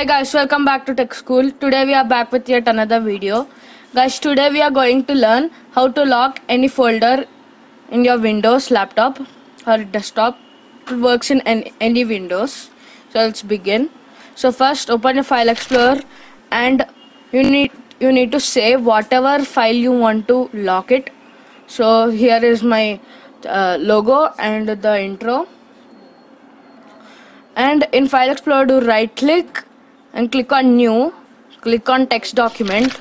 Hi guys, welcome back to Tech School. Today we are back with yet another video. Guys, today we are going to learn how to lock any folder in your Windows laptop or desktop. It works in any Windows. So let's begin. So first open your File Explorer and you need to save whatever file you want to lock it. So here is my logo and the intro. And in File Explorer, do right click and click on New, click on Text Document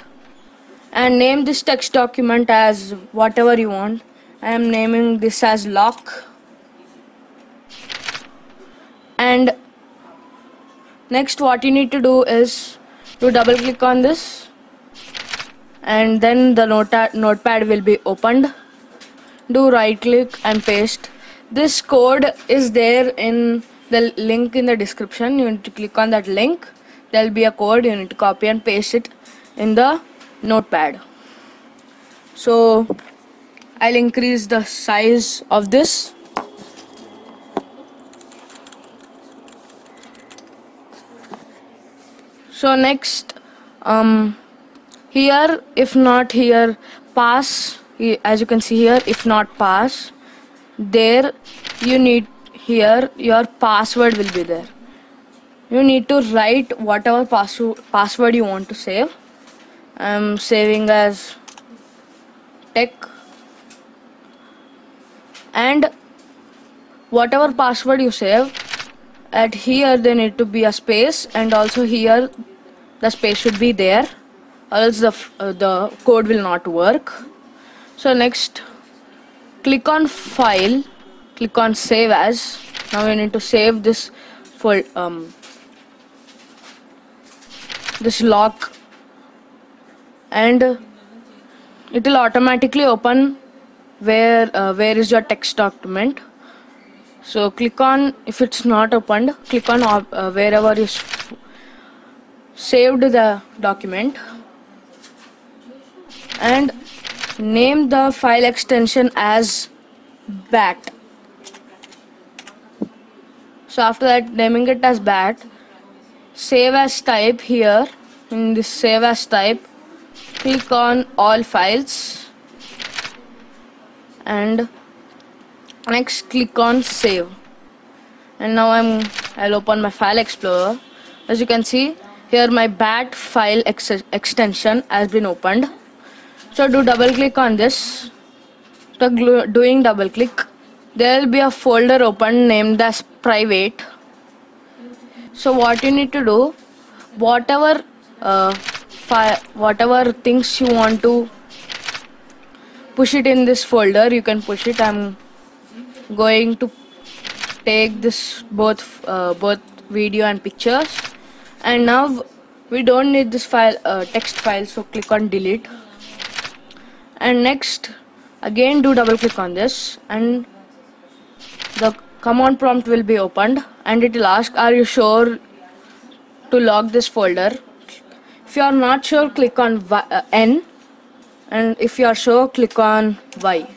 and name this text document as whatever you want. I am naming this as lock. And next what you need to do is to double click on this and then the notepad will be opened. Do right click and paste. This code is there in the link in the description. You need to click on that link. There will be a code. You need to copy and paste it in the notepad. So I'll increase the size of this. So next here, if not here, pass, as you can see here, if not pass, there you need, here your password will be there. You need to write whatever password you want to save. I'm saving as tech, and whatever password you save, at here there need to be a space, and also here the space should be there, or else the code will not work. So next click on File, click on Save As. Now you need to save this for this lock, and it will automatically open where is your text document. So click on, if it's not opened, click on wherever you saved the document and name the file extension as BAT. So after that, naming it as BAT, save as type. Here in this save as type, click on all files and next click on save. And now I'll open my File Explorer. As you can see here, my BAT file extension has been opened. So do double click on this. So doing double click, there will be a folder open named as private. So what you need to do, whatever whatever things you want to push it in this folder, you can push it. I'm going to take this both video and pictures, and now we don't need this file, text file, so click on delete. And next again do double click on this and the command prompt will be opened, and it will ask, are you sure to lock this folder? If you are not sure, click on N, and if you are sure, click on Y.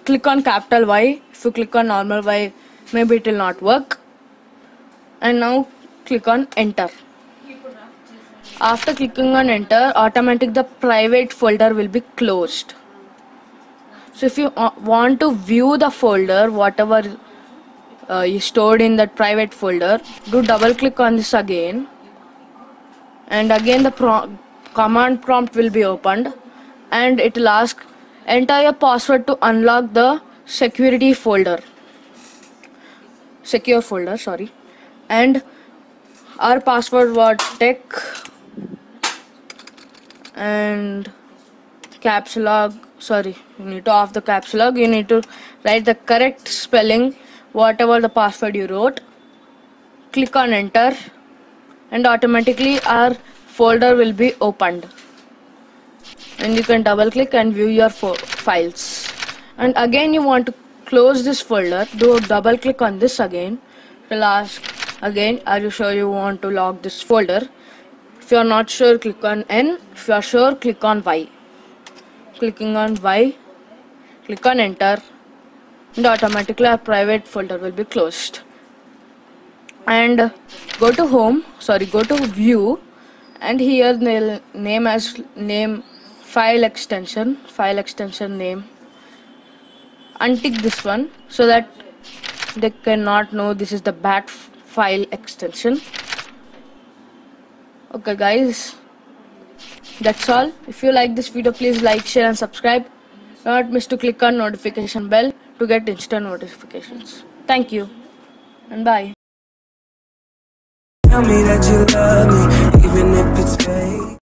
Click on capital Y. If you click on normal Y, maybe it will not work. And now click on enter. After clicking on enter, automatically the private folder will be closed. So if you want to view the folder, whatever you stored in that private folder, do double click on this again, and again the command prompt will be opened, and it will ask, enter your password to unlock the secure folder, sorry, and our password was tech and caps lock. Sorry, you need to off the caps lock. You need to write the correct spelling, whatever the password you wrote. Click on enter, and automatically our folder will be opened, and you can double click and view your files. And again you want to close this folder, do double click on this again. It will ask again, are you sure you want to lock this folder? If you are not sure, click on N. If you are sure, click on Y. Clicking on Y, click on enter, and automatically our private folder will be closed. and go to home, go to view, and here they'll name file extension name. Untick this one so that they cannot know this is the bat file extension. Okay guys, that's all. If you like this video, please like, share and subscribe. Do not miss to click on notification bell to get instant notifications. Thank you and bye. Tell me that you love me, even if it's fake.